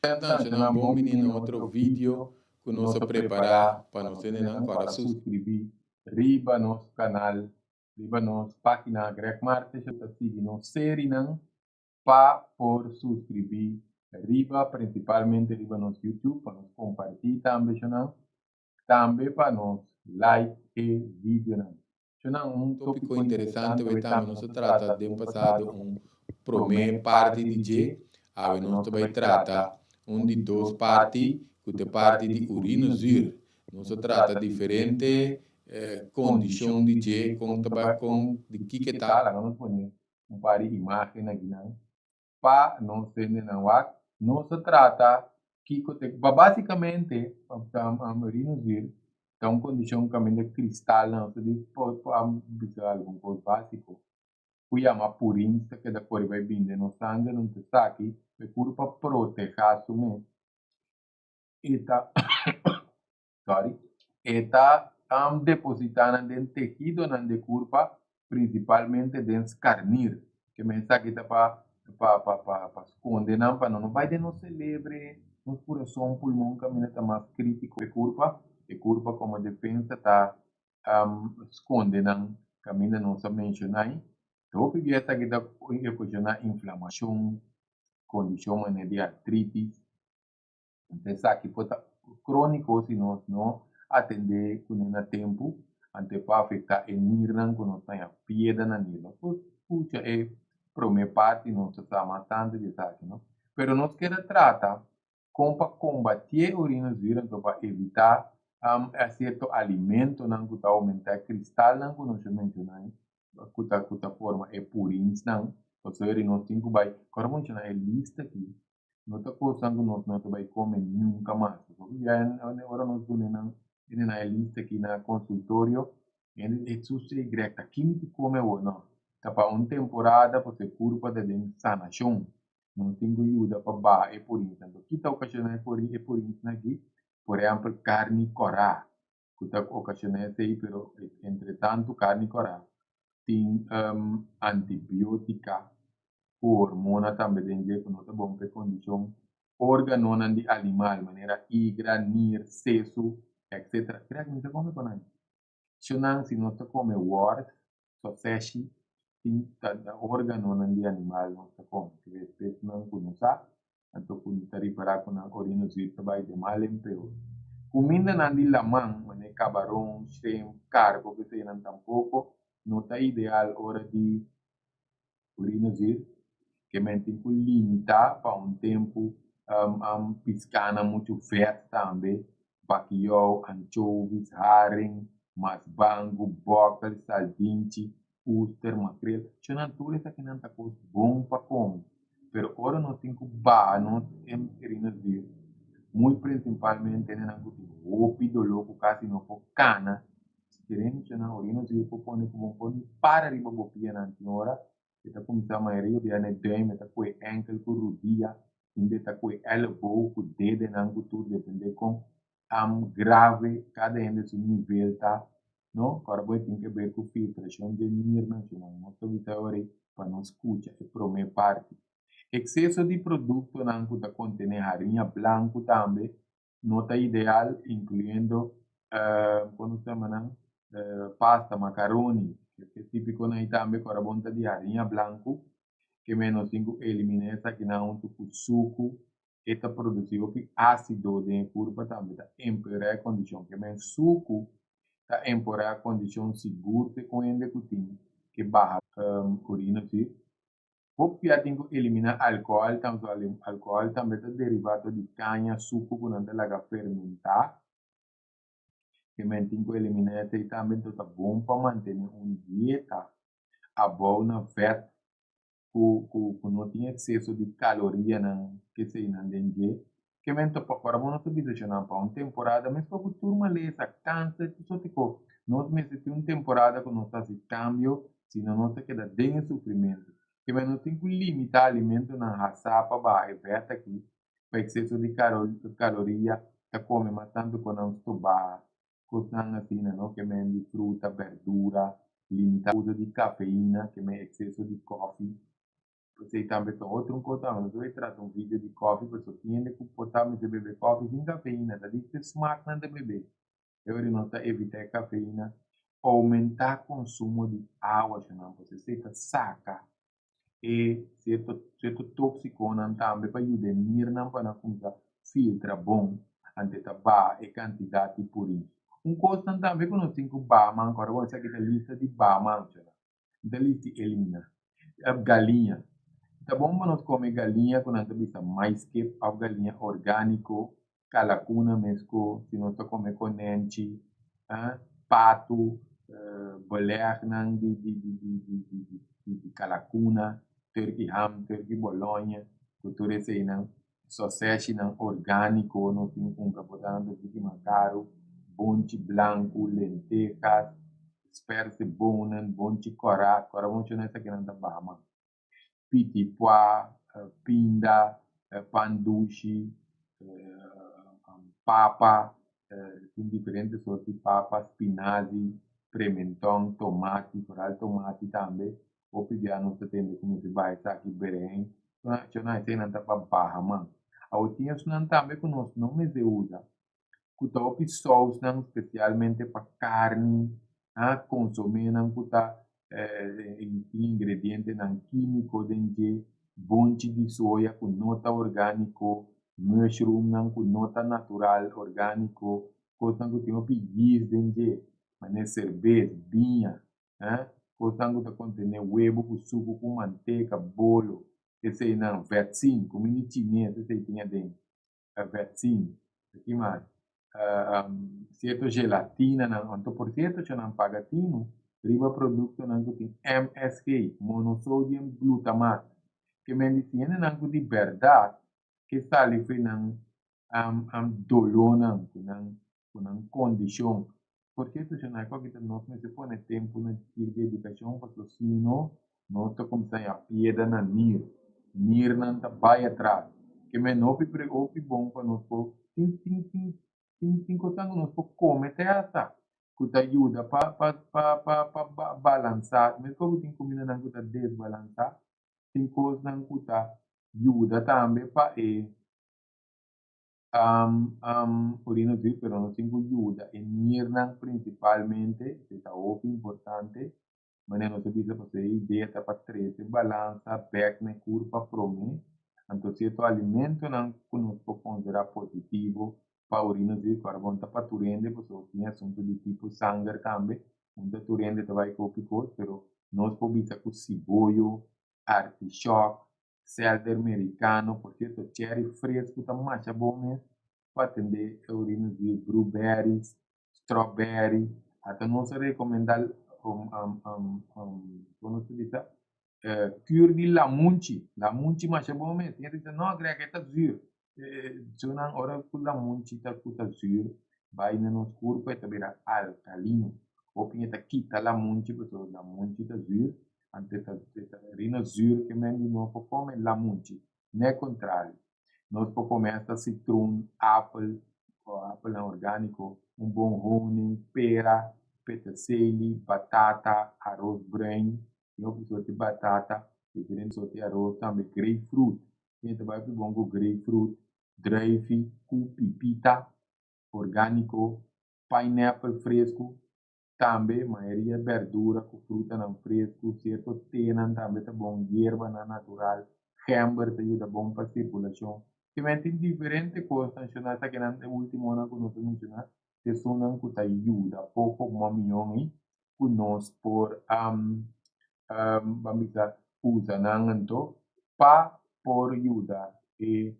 Então, já bom menino outro vídeo que nós preparar para nós para subscrever riba nosso canal, riba nossa página Greg Martes, já seguir nossa série não para por subscrever riba principalmente riba nosso YouTube para nos compartilhar também não também para nos like e vídeo não. Um tópico interessante que também nós trata de passado primeira parte de G, a nós também trata de duas partes, que é parte de urinosur. Nós trata diferente condição de G com de que tal, nós põe par de imagem aqui não. Para não ser nenhuma, não se trata que basicamente a urinosur é uma condição de cristal, não se pode algum coisa básico. Kuyama purinsta que da cor vai binde no sangue não te saque, é para proteger sume. Eta, sorry, eta depositando dentro tejido na de curva, principalmente dentro carnir, que me saque para esconder não para não vai de no celebre, no coração pulmão caminha tá mais crítico e curva como defesa tá esconde não caminha não se mencionar. Então, o que essa kita ocasionar inflamação, condição de artritis, então aqui pode crônico se nós não atender com a tempo, ante para afetar o nirnan quando nós tem a pieda na nila. Puxa é primeira parte nós está matando de aqui, não? Pero nós queremos tratar como para combater urinosvírus para evitar certo alimento não que aumentar cristal não que nós mencionamos kuta forma é purins não ou seja nós temos que vai agora vamos é lista aqui não está coçando nós não vai comer nunca mais já agora nós vamos na lista aqui na consultório e é susse greta quem que come ou não tá para uma temporada para ser curva de sanação não tem ajuda para bar é purins então que está ocasionando é purins aqui por exemplo carne corá que está ocasionando aí pero entretanto carne corá tem antibiótica, hormona também tem que não tá bom para condição, órgão de animal, maneira igra, nir, seso, etc. Será que não está come com nada? Se não está come wort, sausage, tem órgão de animal não está come, que é espécie não conhece, então quando está reparar com a urinosvírus vai de mal em pior. Comida não de lamang, mané camarão, shrimp, carbo, que se não tampouco, não está ideal hora de urinosvírus, que tem que limitar para um tempo piscana muito fat também, bacalhau, anchovies, haring, masbango, bocal, sardinha, oyster, makrel. Isso não tudo isso que não está bom para comer. Pero ora nós temos que bar, nós temos urinosvírus, muito principalmente na roupa do louco, quase não for cana, querendo que na urinosvírus pone como pone para de babopia na senhora. Kita começar a maioria de ano dame, tá com ankle, com rodilha, ainda tá com elbow, com dedo, não com tudo, depende com grave, cada um desse nível, tá? Não? Agora vai ter que ver com filtração de nível nacional, não estou dizendo para não escutar, é para minha parte. Excesso de produto não que contém farinha branca também, não está ideal, incluindo, quando se chama, pasta, macaroni, que é típico na Itambe, com a bonta de farinha branco, que menos 5 elimina essa que não tem suco, e está produzido que ácido de curva também, está empeorar a condição, que menos suco, está empeorar a condição segura que com ele que barra urina, sim. Porque tem que eliminar álcool, tanto álcool também é derivado de canha, suco, que não tem fermentar, que tem que eliminar e também é bom para manter uma dieta a boa na fat, que não tem excesso de caloria que se não tem que mento para não se visionar para uma temporada, mas para o turma lesa cansa, só tipo, nós meses tem uma temporada que nós faz cambio, senão nós queda dentro sofrimento. Que não tem que limitar alimento na raça para é verdade aqui, para excesso de caloria, que come mas tanto com não estubar, coisas assim, não, que men de fruta, verdura, limitar o uso de cafeína, que é excesso de coffee, Você também tem outro comportamento. Você vai tratar um vídeo de coffee, você tem que comportamento de beber coffee sem cafeína. Tá dito que smart não de beber. Eu não tá evitar cafeína. Aumentar o consumo de água, senão você saca. E certo tóxico não também para ajudar não para começar filtra bom antes de ba e quantidade por isso. Coisa também que nós temos ba man agora você aqui a lista de ba man, da lista elimina. A galinha. Tá bom para nós comer galinha quando nós bisa mais que a galinha orgânico, calacuna mesmo, se nós comer com nente, pato, bolear de calacuna, turkey ham, turkey bolonha, cultura esse não, sausage não orgânico, não tem compra botando de caro, bonte branco, lentejas, esperce bonan, bonte corat, cora bonte nessa que não tá bahama. Pitipua, pinda, pandushi, papa, com diferentes sortes de papa, spinazi, pimentão, tomate, coral tomate também. O pidiano se tem como se vai aqui bem. Eu não sei nada para barra, mano. A outra não também que nós não se usa. Kuta sauce não especialmente para carne, consumir não kuta ingrediente não químico dentro bonte de soja com nota orgânico, mushroom não com nota natural orgânico, coisa que tem pigis dentro, mas cerveja, vinha, coisa que contém huevo com suco com manteiga, bolo, esse aí não, vaccine, comida chinesa, esse aí tinha dentro, vaccine, aqui mais. Certo gelatina, não, por certo, se não paga tino, riba produto não tem MSG, monosodium glutamate, que medicina não de verdade, que sali foi não dolor não, com condição, porque tu não é que nós não se põe tempo na dedicação para o sino, nós está começando a piedra na nir não tá vai atrás, que me não preocupe bom para nós por tem coisa que nós comer essa que ajuda para balançar, mesmo que tem comida não que desbalançar, tem coisa não que ajuda também para urina de pero não tem ajuda e nirnan principalmente que é o importante mas não se precisa fazer ideia para 13 balança back na curva prome então certo alimento não que nós podemos considerar positivo para urina de carbono para turende porque tem assunto de tipo sangue também onde turende vai com picos pero nós podemos com cibollo artichoke celery americano porque o cherry fresco está mais bom mesmo para atender urinas de blueberries, strawberry, até não se recomenda como se diz, cure de lamunchi mais bom mesmo, tem que não agrega que está zuro, se não ora com lamunchi está zuro, vai no corpo e está alcalino, ou pinta quita lamunchi, porque lamunchi está zuro, antes está rino zuro que mesmo não pode comer lamunchi, não é contrário. Nós podemos comer citron, apple orgânico, bom honey, pera, petersilie, batata, arroz branco, outro sorte de batata, diferente sorte de arroz, também grapefruit. A gente vai para o grapefruit, drive, pipita, orgânico, pineapple fresco, também maioria verdura com fruta não fresco, certo tenan também tá bom, erva natural, hamburger te ajuda bom para circulação. Que tem diferentes coisas, mencionar que no último ano que nós mencionar, que são não que ajuda pouco maminhão aí, que nós por vamos dizer, usa nanganto para por ajudar e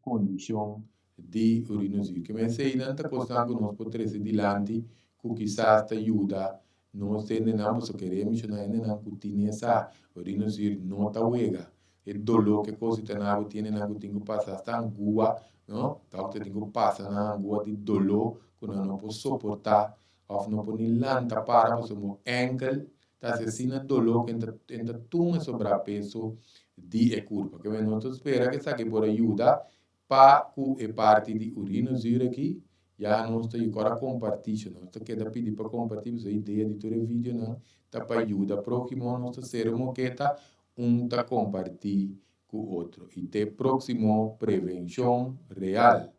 condição de urinosio. Que me sei tanta coisa que nós podemos dilante que quizás te ajuda nós temos não só queremos mencionar não que tem essa urinosio não tá wega el dolor que coisa tem na água tiene na água tem que passar hasta angua não tal que tem que passar na angua de dolor que não pode suportar ou não pode lanta para como ankle tá assim dolor que entra tuma sobrepeso de curva que nós espera que saque por ajuda para que parte de urinosio aqui já nós temos agora compartilhar nós quer pedir para compartilhar a ideia de todo vídeo não tá para ajuda próximo nós ser uma que tá um tá compartilhar com o outro. E até próximo Prevenção Real.